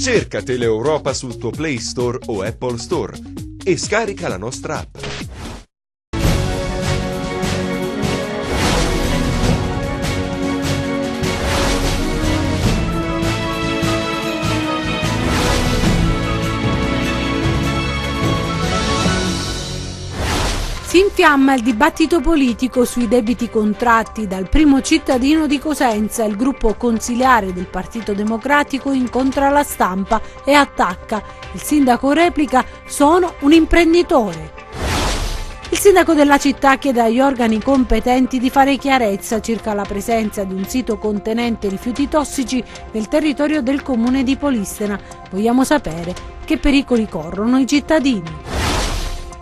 Cerca Teleeuropa sul tuo Play Store o Apple Store e scarica la nostra app. Si infiamma il dibattito politico sui debiti contratti dal primo cittadino di Cosenza. Il gruppo consiliare del Partito Democratico incontra la stampa e attacca. Il sindaco replica: sono un imprenditore. Il sindaco della città chiede agli organi competenti di fare chiarezza circa la presenza di un sito contenente rifiuti tossici nel territorio del comune di Polistena. Vogliamo sapere che pericoli corrono i cittadini.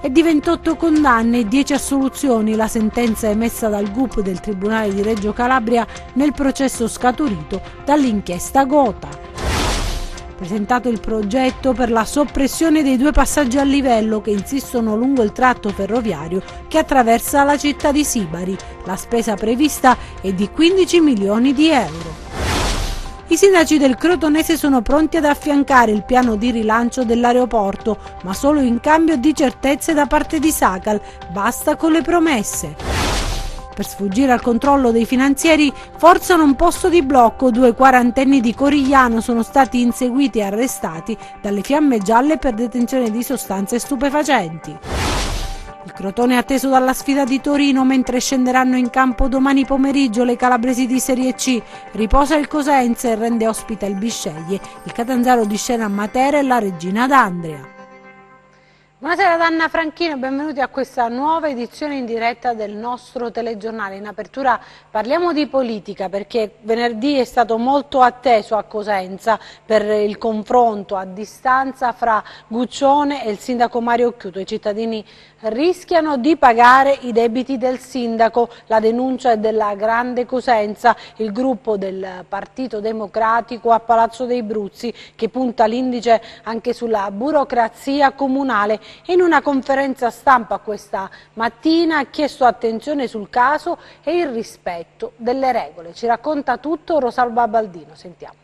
È di 28 condanne e 10 assoluzioni la sentenza emessa dal GUP del Tribunale di Reggio Calabria nel processo scaturito dall'inchiesta Gota. Presentato il progetto per la soppressione dei 2 passaggi a livello che insistono lungo il tratto ferroviario che attraversa la città di Sibari. La spesa prevista è di 15 milioni di euro. I sindaci del Crotonese sono pronti ad affiancare il piano di rilancio dell'aeroporto, ma solo in cambio di certezze da parte di Sacal. Basta con le promesse. Per sfuggire al controllo dei finanzieri forzano un posto di blocco. 2 quarantenni di Corigliano sono stati inseguiti e arrestati dalle Fiamme Gialle per detenzione di sostanze stupefacenti. Il Crotone è atteso dalla sfida di Torino, mentre scenderanno in campo domani pomeriggio le calabresi di Serie C. Riposa il Cosenza e rende ospite il Bisceglie. Il Catanzaro di scena a Matera e la Regina d'Andria. Buonasera ad Anna Franchino, benvenuti a questa nuova edizione in diretta del nostro telegiornale. In apertura parliamo di politica perché venerdì è stato molto atteso a Cosenza per il confronto a distanza fra Guccione e il sindaco Mario Occhiuto. I cittadini rischiano di pagare i debiti del sindaco. La denuncia è della Grande Cosenza, il gruppo del Partito Democratico a Palazzo dei Bruzzi, che punta l'indice anche sulla burocrazia comunale. In una conferenza stampa questa mattina ha chiesto attenzione sul caso e il rispetto delle regole. Ci racconta tutto Rosalba Baldino, sentiamo.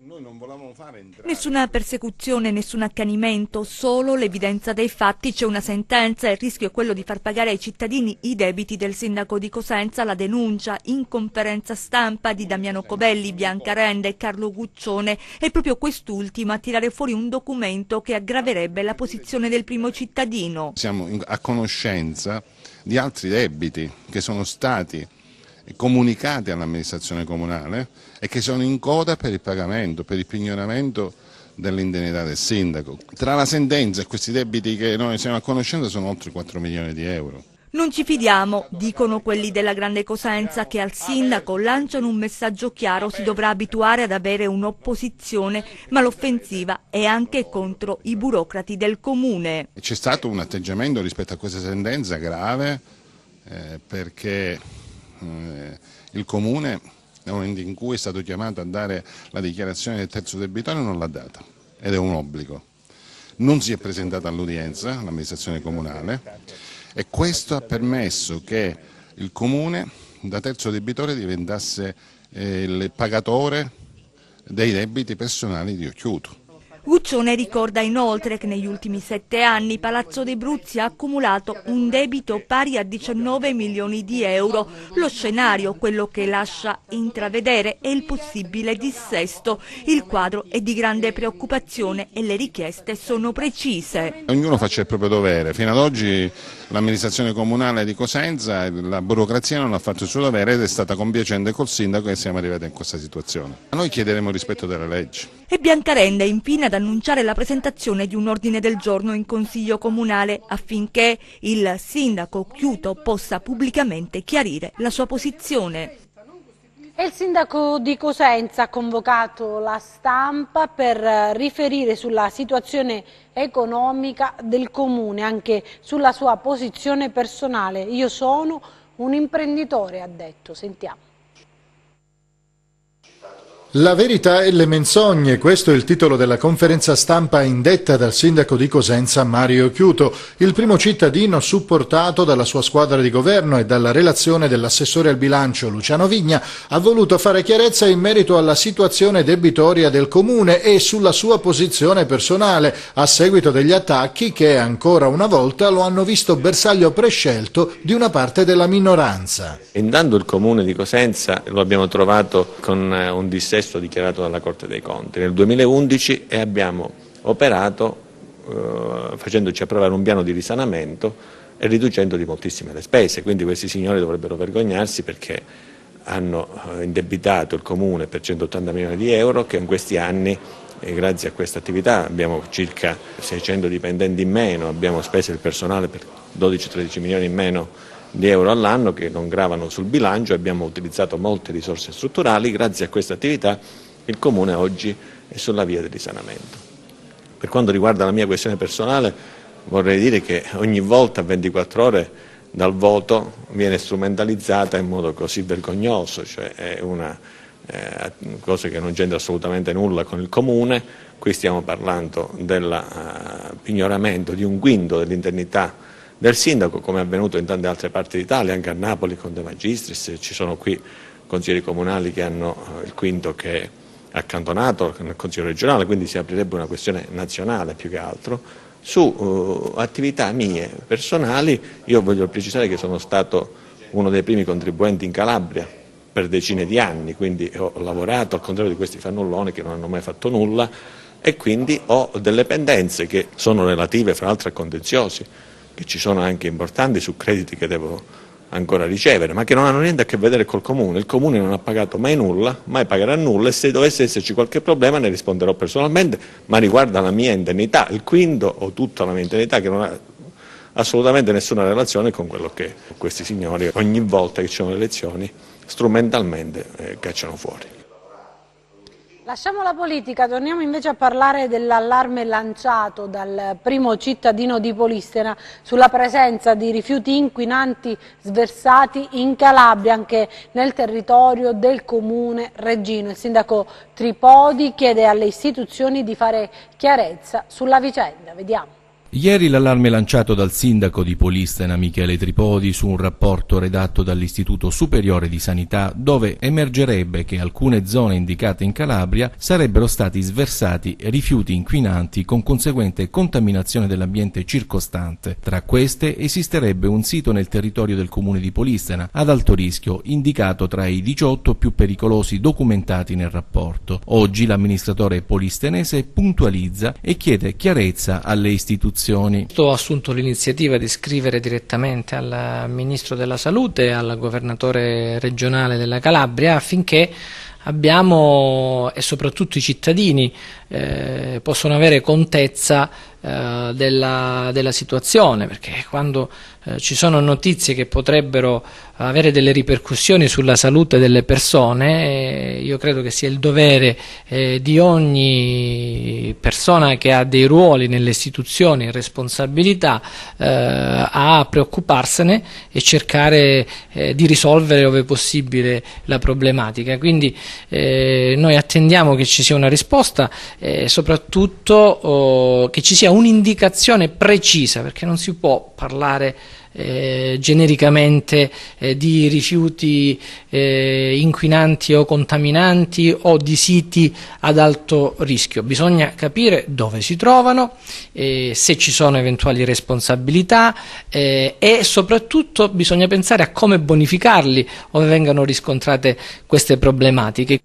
Noi non volevamo fare nessuna persecuzione, nessun accanimento, solo l'evidenza dei fatti. C'è una sentenza e il rischio è quello di far pagare ai cittadini i debiti del sindaco di Cosenza. La denuncia in conferenza stampa di Damiano Covelli, Bianca Renda e Carlo Guccione è proprio quest'ultimo a tirare fuori un documento che aggraverebbe la posizione del primo cittadino. Siamo a conoscenza di altri debiti che sono stati comunicati all'amministrazione comunale e che sono in coda per il pagamento, per il pignoramento dell'indennità del sindaco. Tra la sentenza e questi debiti che noi siamo a conoscenza sono oltre 4 milioni di euro. Non ci fidiamo, dicono quelli della Grande Cosenza, che al sindaco lanciano un messaggio chiaro: si dovrà abituare ad avere un'opposizione, ma l'offensiva è anche contro i burocrati del comune. C'è stato un atteggiamento rispetto a questa sentenza grave perché il comune, nel momento in cui è stato chiamato a dare la dichiarazione del terzo debitore, non l'ha data ed è un obbligo. Non si è presentata all'udienza l'amministrazione comunale e questo ha permesso che il comune da terzo debitore diventasse il pagatore dei debiti personali di Occhiuto. Guccione ricorda inoltre che negli ultimi 7 anni Palazzo dei Bruzzi ha accumulato un debito pari a 19 milioni di euro. Lo scenario, quello che lascia intravedere, è il possibile dissesto. Il quadro è di grande preoccupazione e le richieste sono precise. Ognuno faccia il proprio dovere. Fino ad oggi l'amministrazione comunale di Cosenza, la burocrazia non ha fatto il suo dovere ed è stata compiacente col sindaco e siamo arrivati in questa situazione. Noi chiederemo rispetto delle leggi. E Biancarenda infine ad annunciare la presentazione di un ordine del giorno in Consiglio Comunale affinché il sindaco Occhiuto possa pubblicamente chiarire la sua posizione. E il sindaco di Cosenza ha convocato la stampa per riferire sulla situazione economica del comune, anche sulla sua posizione personale. Io sono un imprenditore, ha detto, sentiamo. La verità e le menzogne, questo è il titolo della conferenza stampa indetta dal sindaco di Cosenza Mario Chiuto, il primo cittadino supportato dalla sua squadra di governo e dalla relazione dell'assessore al bilancio Luciano Vigna, ha voluto fare chiarezza in merito alla situazione debitoria del comune e sulla sua posizione personale a seguito degli attacchi che ancora una volta lo hanno visto bersaglio prescelto di una parte della minoranza. Intanto il comune di Cosenza lo abbiamo trovato con un dissesto dichiarato dalla Corte dei Conti nel 2011 e abbiamo operato facendoci approvare un piano di risanamento e riducendo di moltissime le spese, quindi questi signori dovrebbero vergognarsi perché hanno indebitato il comune per 180 milioni di euro che in questi anni grazie a questa attività abbiamo circa 600 dipendenti in meno, abbiamo speso il personale per 12-13 milioni in meno di euro all'anno che non gravano sul bilancio, abbiamo utilizzato molte risorse strutturali, grazie a questa attività il Comune oggi è sulla via del risanamento. Per quanto riguarda la mia questione personale vorrei dire che ogni volta a 24 ore dal voto viene strumentalizzata in modo così vergognoso, cioè è una cosa che non c'entra assolutamente nulla con il Comune, qui stiamo parlando dell'ignoramento di un quinto dell'indennità del sindaco, come è avvenuto in tante altre parti d'Italia, anche a Napoli con De Magistris, ci sono qui consiglieri comunali che hanno il quinto che è accantonato nel Consiglio regionale, quindi si aprirebbe una questione nazionale più che altro. Su attività mie personali, io voglio precisare che sono stato uno dei primi contribuenti in Calabria per decine di anni, quindi ho lavorato al contrario di questi fannulloni che non hanno mai fatto nulla e quindi ho delle pendenze che sono relative fra l'altro a contenziosi, che ci sono anche importanti su crediti che devo ancora ricevere, ma che non hanno niente a che vedere col Comune. Il Comune non ha pagato mai nulla, mai pagherà nulla e se dovesse esserci qualche problema ne risponderò personalmente, ma riguarda la mia indennità, il quinto o tutta la mia indennità che non ha assolutamente nessuna relazione con quello che questi signori ogni volta che ci sono le elezioni strumentalmente cacciano fuori. Lasciamo la politica, torniamo invece a parlare dell'allarme lanciato dal primo cittadino di Polistena sulla presenza di rifiuti inquinanti sversati in Calabria, anche nel territorio del comune Reggino. Il sindaco Tripodi chiede alle istituzioni di fare chiarezza sulla vicenda. Vediamo. Ieri l'allarme lanciato dal sindaco di Polistena Michele Tripodi su un rapporto redatto dall'Istituto Superiore di Sanità dove emergerebbe che alcune zone indicate in Calabria sarebbero stati sversati rifiuti inquinanti con conseguente contaminazione dell'ambiente circostante. Tra queste esisterebbe un sito nel territorio del comune di Polistena ad alto rischio, indicato tra i 18 più pericolosi documentati nel rapporto. Oggi l'amministratore polistenese puntualizza e chiede chiarezza alle istituzioni. Ho assunto l'iniziativa di scrivere direttamente al Ministro della Salute e al Governatore regionale della Calabria affinché abbiamo e soprattutto i cittadini possono avere contezza della situazione, perché quando ci sono notizie che potrebbero avere delle ripercussioni sulla salute delle persone, io credo che sia il dovere di ogni persona che ha dei ruoli nelle istituzioni e responsabilità a preoccuparsene e cercare di risolvere ove possibile la problematica. Quindi noi attendiamo che ci sia una risposta e soprattutto che ci sia un'indicazione precisa, perché non si può parlare genericamente di rifiuti inquinanti o contaminanti o di siti ad alto rischio. Bisogna capire dove si trovano, se ci sono eventuali responsabilità e soprattutto bisogna pensare a come bonificarli ove vengano riscontrate queste problematiche.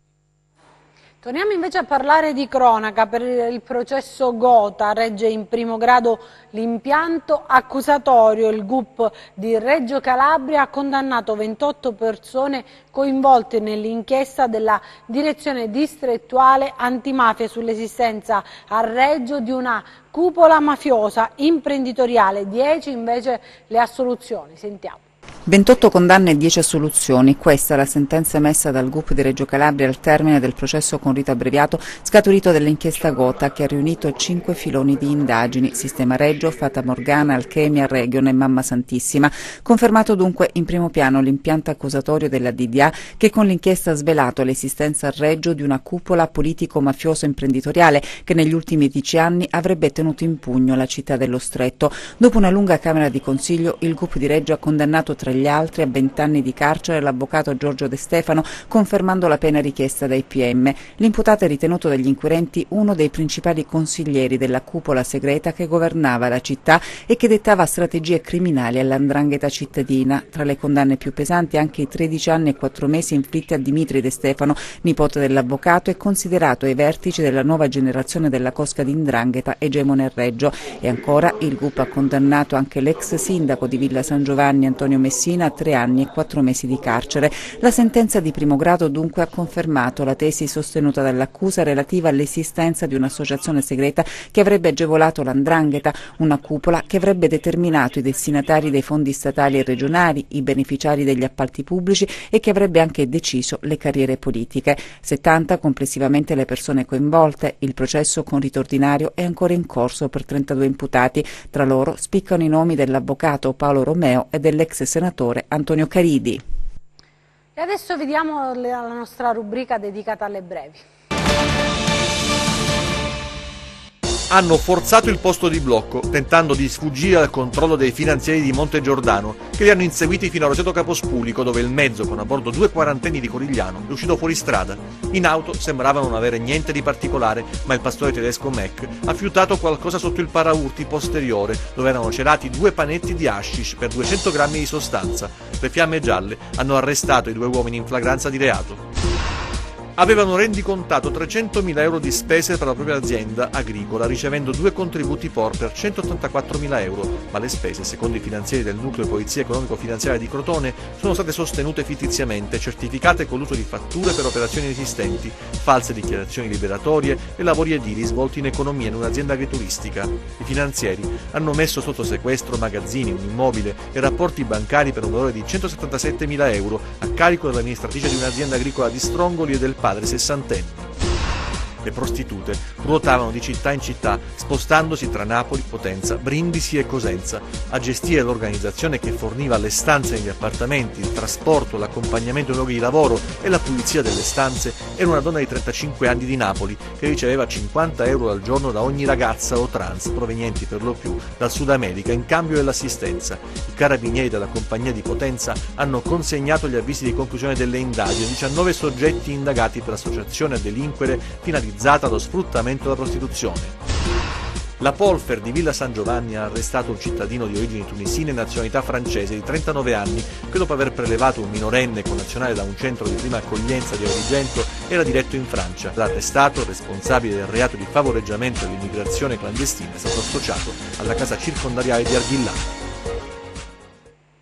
Torniamo invece a parlare di cronaca. Per il processo Gota regge in primo grado l'impianto accusatorio. Il GUP di Reggio Calabria ha condannato 28 persone coinvolte nell'inchiesta della direzione distrettuale antimafia sull'esistenza a Reggio di una cupola mafiosa imprenditoriale. 10 invece le assoluzioni. Sentiamo. 28 condanne e 10 assoluzioni. Questa è la sentenza emessa dal GUP di Reggio Calabria al termine del processo con rito abbreviato scaturito dall'inchiesta Gotha, che ha riunito 5 filoni di indagini: Sistema Reggio, Fata Morgana, Alchemia, Regione e Mamma Santissima. Confermato dunque in primo piano l'impianto accusatorio della DDA, che con l'inchiesta ha svelato l'esistenza a Reggio di una cupola politico-mafioso imprenditoriale che negli ultimi 10 anni avrebbe tenuto in pugno la città dello Stretto. Dopo una lunga camera di consiglio, il GUP di Reggio ha condannato tra gli altri a 20 anni di carcere l'avvocato Giorgio De Stefano, confermando la pena richiesta dai PM. L'imputato è ritenuto dagli inquirenti uno dei principali consiglieri della cupola segreta che governava la città e che dettava strategie criminali all''ndrangheta cittadina. Tra le condanne più pesanti anche i 13 anni e 4 mesi inflitti a Dimitri De Stefano, nipote dell'avvocato e considerato ai vertici della nuova generazione della cosca di 'ndrangheta egemone a Reggio. E ancora il GUP ha condannato anche l'ex sindaco di Villa San Giovanni Antonio Messina a 3 anni e 4 mesi di carcere. La sentenza di primo grado dunque ha confermato la tesi sostenuta dall'accusa relativa all'esistenza di un'associazione segreta che avrebbe agevolato l''ndrangheta, una cupola che avrebbe determinato i destinatari dei fondi statali e regionali, i beneficiari degli appalti pubblici e che avrebbe anche deciso le carriere politiche. 70 complessivamente le persone coinvolte. Il processo con rito ordinario è ancora in corso per 32 imputati. Tra loro spiccano i nomi dell'avvocato Paolo Romeo e dell'ex senatore Antonio Caridi. E adesso vediamo la nostra rubrica dedicata alle brevi. Hanno forzato il posto di blocco, tentando di sfuggire al controllo dei finanzieri di Monte Giordano, che li hanno inseguiti fino a Roseto Capospulico, dove il mezzo, con a bordo 2 quarantenni di Corigliano, è uscito fuori strada. In auto sembrava non avere niente di particolare, ma il pastore tedesco Mac ha fiutato qualcosa sotto il paraurti posteriore, dove erano celati 2 panetti di hashish per 200 grammi di sostanza. Le fiamme gialle hanno arrestato i 2 uomini in flagranza di reato. Avevano rendicontato 300.000 euro di spese per la propria azienda agricola, ricevendo 2 contributi POR per 184.000 euro, ma le spese, secondo i finanzieri del nucleo Polizia Economico-Finanziaria di Crotone, sono state sostenute fittiziamente, certificate con l'uso di fatture per operazioni inesistenti, false dichiarazioni liberatorie e lavori edili svolti in economia in un'azienda agrituristica. I finanzieri hanno messo sotto sequestro magazzini, un immobile e rapporti bancari per un valore di 177.000 euro a carico dell'amministratrice di un'azienda agricola di Strongoli e del padre sessantenne. Le prostitute ruotavano di città in città, spostandosi tra Napoli, Potenza, Brindisi e Cosenza. A gestire l'organizzazione che forniva le stanze negli appartamenti, il trasporto, l'accompagnamento ai luoghi di lavoro e la pulizia delle stanze era una donna di 35 anni di Napoli che riceveva 50 euro al giorno da ogni ragazza o trans provenienti per lo più dal Sud America in cambio dell'assistenza. I carabinieri della compagnia di Potenza hanno consegnato gli avvisi di conclusione delle indagini a 19 soggetti indagati per associazione a delinquere finalizzata allo sfruttamento della prostituzione. La Polfer di Villa San Giovanni ha arrestato un cittadino di origini tunisine e nazionalità francese di 39 anni che, dopo aver prelevato un minorenne connazionale da un centro di prima accoglienza di Agrigento, era diretto in Francia. L'arrestato, responsabile del reato di favoreggiamento dell'immigrazione clandestina, è stato associato alla casa circondariale di Arghillano.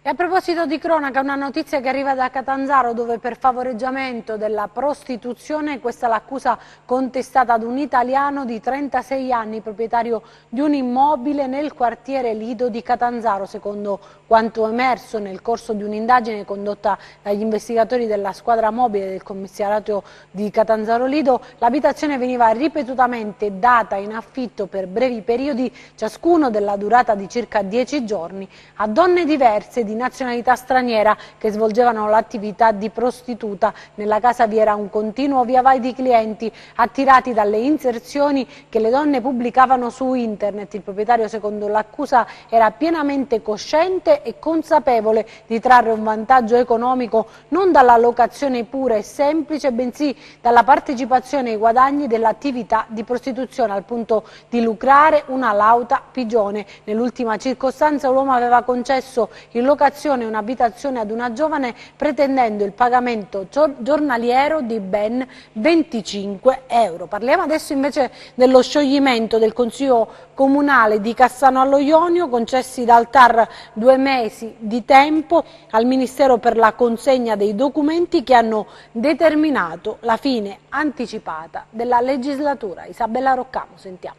E a proposito di cronaca, una notizia che arriva da Catanzaro, dove per favoreggiamento della prostituzione, questa è l'accusa contestata ad un italiano di 36 anni, proprietario di un immobile nel quartiere Lido di Catanzaro. Secondo quanto emerso nel corso di un'indagine condotta dagli investigatori della squadra mobile del commissariato di Catanzaro Lido, l'abitazione veniva ripetutamente data in affitto per brevi periodi, ciascuno della durata di circa 10 giorni, a donne diverse di nazionalità straniera che svolgevano l'attività di prostituta. Nella casa vi era un continuo via vai di clienti attirati dalle inserzioni che le donne pubblicavano su internet. Il proprietario, secondo l'accusa, era pienamente cosciente e consapevole di trarre un vantaggio economico non dalla locazione pura e semplice, bensì dalla partecipazione ai guadagni dell'attività di prostituzione, al punto di lucrare una lauta pigione. Nell'ultima circostanza l'uomo aveva concesso in locazione un'abitazione ad una giovane pretendendo il pagamento giornaliero di ben 25 euro. Parliamo adesso invece dello scioglimento del Consiglio Comunale di Cassano allo Ionio, concessi dal TAR 2 mesi di tempo al Ministero per la consegna dei documenti che hanno determinato la fine anticipata della legislatura. Isabella Roccamo, sentiamo.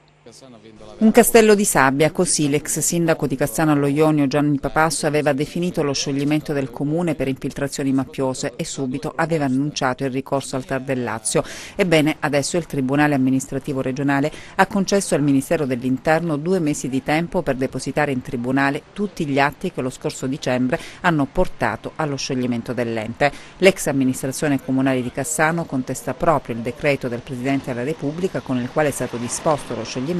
Un castello di sabbia, così l'ex sindaco di Cassano allo Ionio Gianni Papasso aveva definito lo scioglimento del comune per infiltrazioni maffiose e subito aveva annunciato il ricorso al TAR del Lazio. Ebbene, adesso il Tribunale amministrativo regionale ha concesso al Ministero dell'Interno 2 mesi di tempo per depositare in tribunale tutti gli atti che lo scorso dicembre hanno portato allo scioglimento dell'ente. L'ex amministrazione comunale di Cassano contesta proprio il decreto del Presidente della Repubblica con il quale è stato disposto lo scioglimento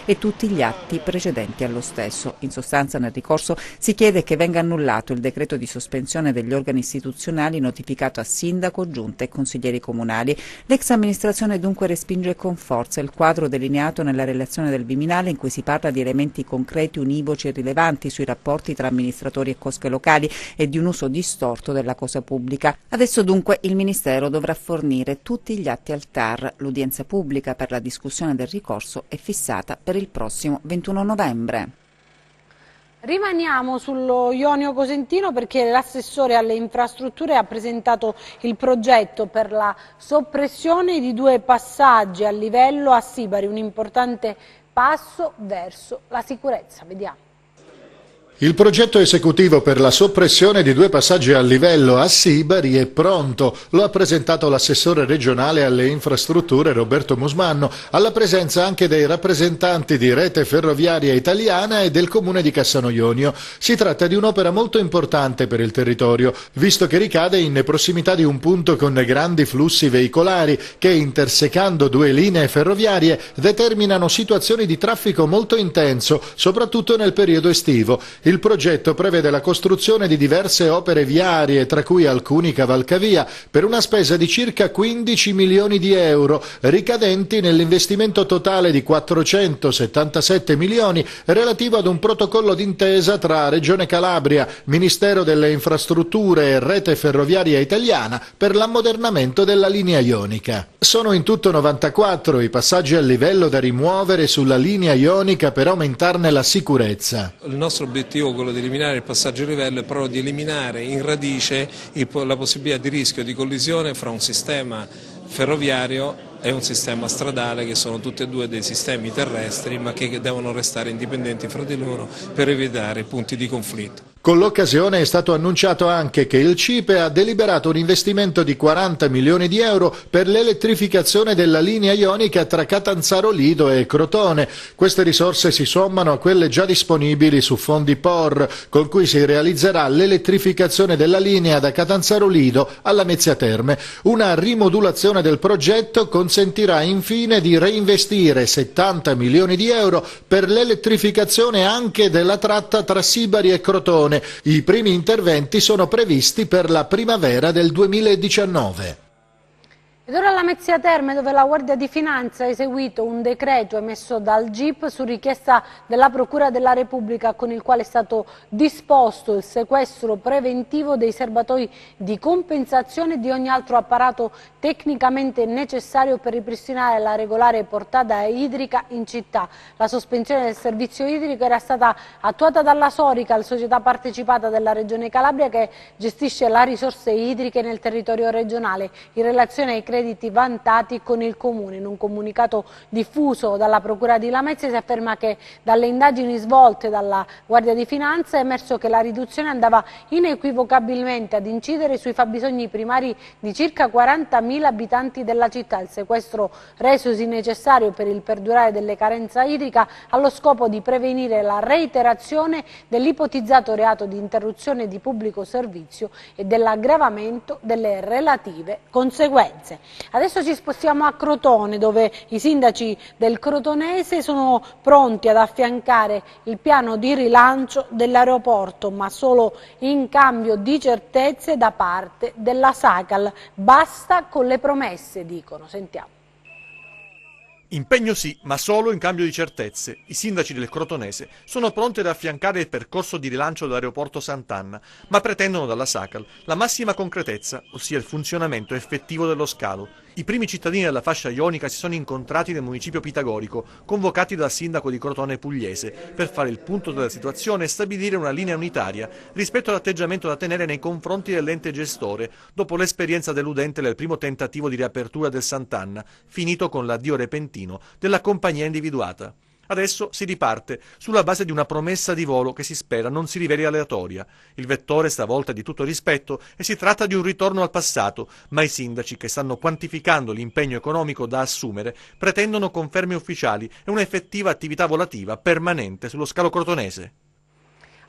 e tutti gli atti precedenti allo stesso. In sostanza, nel ricorso si chiede che venga annullato il decreto di sospensione degli organi istituzionali notificato a sindaco, giunta e consiglieri comunali. L'ex amministrazione dunque respinge con forza il quadro delineato nella relazione del Viminale in cui si parla di elementi concreti, univoci e rilevanti sui rapporti tra amministratori e cosche locali e di un uso distorto della cosa pubblica. Adesso dunque il Ministero dovrà fornire tutti gli atti al TAR. L'udienza pubblica per la discussione del ricorso è fissata per il prossimo 21 novembre. Rimaniamo sullo Ionio Cosentino perché l'assessore alle infrastrutture ha presentato il progetto per la soppressione di 2 passaggi a livello a Sibari, un importante passo verso la sicurezza. Vediamo. Il progetto esecutivo per la soppressione di 2 passaggi a livello a Sibari è pronto. Lo ha presentato l'assessore regionale alle infrastrutture Roberto Musmanno, alla presenza anche dei rappresentanti di Rete Ferroviaria Italiana e del comune di Cassano Ionio. Si tratta di un'opera molto importante per il territorio, visto che ricade in prossimità di un punto con grandi flussi veicolari che, intersecando 2 linee ferroviarie, determinano situazioni di traffico molto intenso, soprattutto nel periodo estivo. Il progetto prevede la costruzione di diverse opere viarie, tra cui alcuni cavalcavia, per una spesa di circa 15 milioni di euro, ricadenti nell'investimento totale di 477 milioni relativo ad un protocollo d'intesa tra Regione Calabria, Ministero delle Infrastrutture e Rete Ferroviaria Italiana per l'ammodernamento della linea ionica. Sono in tutto 94 i passaggi a livello da rimuovere sulla linea ionica per aumentarne la sicurezza. Il nostro obiettivo, quello di eliminare il passaggio a livello, è proprio di eliminare in radice la possibilità di rischio di collisione fra un sistema ferroviario e un sistema stradale, che sono tutti e 2 dei sistemi terrestri, ma che devono restare indipendenti fra di loro per evitare punti di conflitto. Con l'occasione è stato annunciato anche che il CIPE ha deliberato un investimento di 40 milioni di euro per l'elettrificazione della linea ionica tra Catanzaro Lido e Crotone. Queste risorse si sommano a quelle già disponibili su fondi POR, con cui si realizzerà l'elettrificazione della linea da Catanzaro Lido alla Mezzia Terme. Una rimodulazione del progetto consentirà infine di reinvestire 70 milioni di euro per l'elettrificazione anche della tratta tra Sibari e Crotone. I primi interventi sono previsti per la primavera del 2019. Ed ora alla Mezzia Terme, dove la Guardia di Finanza ha eseguito un decreto emesso dal GIP su richiesta della Procura della Repubblica, con il quale è stato disposto il sequestro preventivo dei serbatoi di compensazione e di ogni altro apparato tecnicamente necessario per ripristinare la regolare portata idrica in città. La sospensione del servizio idrico era stata attuata dalla Sorica, la società partecipata della Regione Calabria che gestisce le risorse idriche nel territorio regionale, in relazione ai crediti vantati con il Comune. In un comunicato diffuso dalla Procura di Lamezia si afferma che dalle indagini svolte dalla Guardia di Finanza è emerso che la riduzione andava inequivocabilmente ad incidere sui fabbisogni primari di circa 40.000 abitanti della città. Il sequestro, resosi necessario per il perdurare delle carenze idrica, allo scopo di prevenire la reiterazione dell'ipotizzato reato di interruzione di pubblico servizio e dell'aggravamento delle relative conseguenze. Adesso ci spostiamo a Crotone, dove i sindaci del Crotonese sono pronti ad affiancare il piano di rilancio dell'aeroporto, ma solo in cambio di certezze da parte della Sacal. Basta con le promesse, dicono. Sentiamo. Impegno sì, ma solo in cambio di certezze. I sindaci del Crotonese sono pronti ad affiancare il percorso di rilancio dell'aeroporto Sant'Anna, ma pretendono dalla Sacal la massima concretezza, ossia il funzionamento effettivo dello scalo. I primi cittadini della fascia ionica si sono incontrati nel municipio pitagorico, convocati dal sindaco di Crotone Pugliese, per fare il punto della situazione e stabilire una linea unitaria rispetto all'atteggiamento da tenere nei confronti dell'ente gestore, dopo l'esperienza deludente del primo tentativo di riapertura del Sant'Anna, finito con l'addio repentino della compagnia individuata. Adesso si riparte sulla base di una promessa di volo che si spera non si riveli aleatoria. Il vettore stavolta è di tutto rispetto e si tratta di un ritorno al passato, ma i sindaci che stanno quantificando l'impegno economico da assumere pretendono conferme ufficiali e un'effettiva attività volativa permanente sullo scalo crotonese.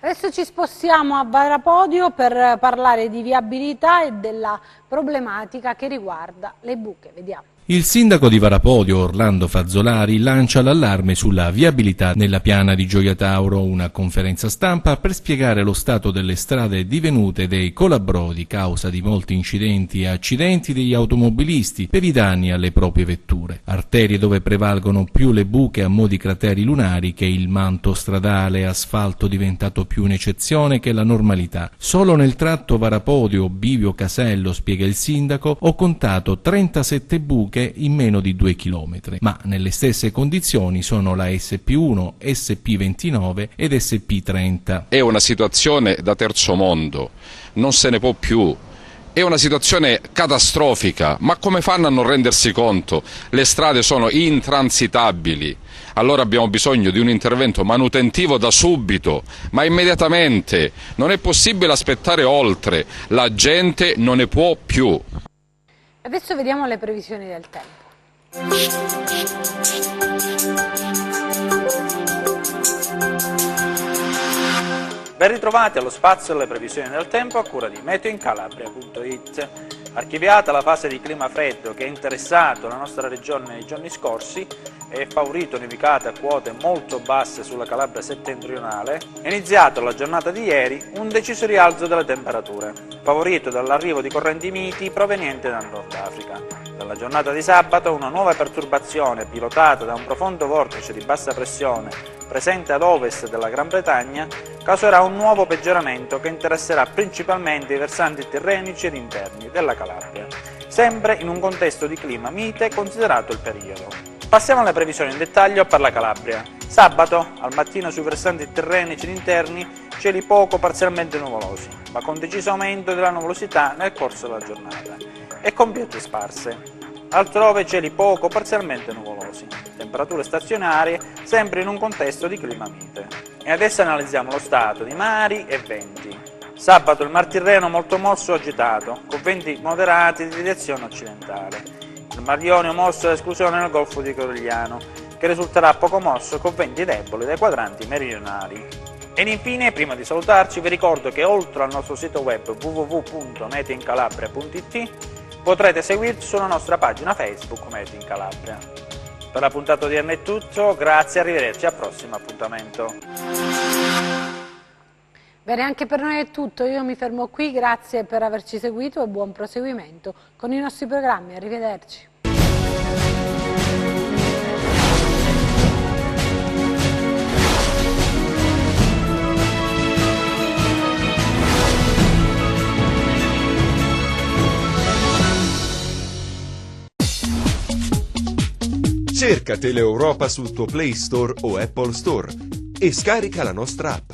Adesso ci spostiamo a Varapodio per parlare di viabilità e della problematica che riguarda le buche. Vediamo. Il sindaco di Varapodio, Orlando Fazzolari, lancia l'allarme sulla viabilità nella piana di Gioia Tauro, una conferenza stampa per spiegare lo stato delle strade divenute dei colabrodi causa di molti incidenti e accidenti degli automobilisti per i danni alle proprie vetture. Arterie dove prevalgono più le buche a mo' di crateri lunari che il manto stradale asfalto diventato più un'eccezione che la normalità. Solo nel tratto Varapodio-Bivio-Casello, spiega il sindaco, ho contato 37 buche in meno di 2 chilometri, ma nelle stesse condizioni sono la SP1, SP29 ed SP30. È una situazione da terzo mondo, non se ne può più. È una situazione catastrofica, ma come fanno a non rendersi conto? Le strade sono intransitabili. Allora abbiamo bisogno di un intervento manutentivo da subito, ma immediatamente. Non è possibile aspettare oltre, la gente non ne può più. Adesso vediamo le previsioni del tempo. Ben ritrovati allo spazio delle previsioni del tempo a cura di meteoincalabria.it. Archiviata la fase di clima freddo che ha interessato la nostra regione nei giorni scorsi e favorito nevicate a quote molto basse sulla Calabria settentrionale, è iniziato la giornata di ieri un deciso rialzo delle temperature, favorito dall'arrivo di correnti miti provenienti dal Nord Africa. Dalla giornata di sabato una nuova perturbazione pilotata da un profondo vortice di bassa pressione presente ad ovest della Gran Bretagna causerà un nuovo peggioramento che interesserà principalmente i versanti tirrenici ed interni della Calabria, sempre in un contesto di clima mite considerato il periodo. Passiamo alle previsioni in dettaglio per la Calabria. Sabato, al mattino sui versanti tirrenici ed interni, cieli poco parzialmente nuvolosi, ma con deciso aumento della nuvolosità nel corso della giornata e con piogge sparse. Altrove cieli poco parzialmente nuvolosi, temperature stazionarie sempre in un contesto di clima mite. E adesso analizziamo lo stato di mari e venti. Sabato il Mar Tirreno molto mosso e agitato, con venti moderati di direzione occidentale. Il Mar Ionio mosso ad esclusione nel Golfo di Corigliano, che risulterà poco mosso con venti deboli dai quadranti meridionali. Ed infine, prima di salutarci, vi ricordo che oltre al nostro sito web www.meteoincalabria.it potrete seguirci sulla nostra pagina Facebook Meteo in Calabria. Per la puntata odierna è tutto, grazie e arrivederci al prossimo appuntamento. Bene, anche per noi è tutto, io mi fermo qui, grazie per averci seguito e buon proseguimento con i nostri programmi, arrivederci. Cerca Teleeuropa sul tuo Play Store o Apple Store e scarica la nostra app.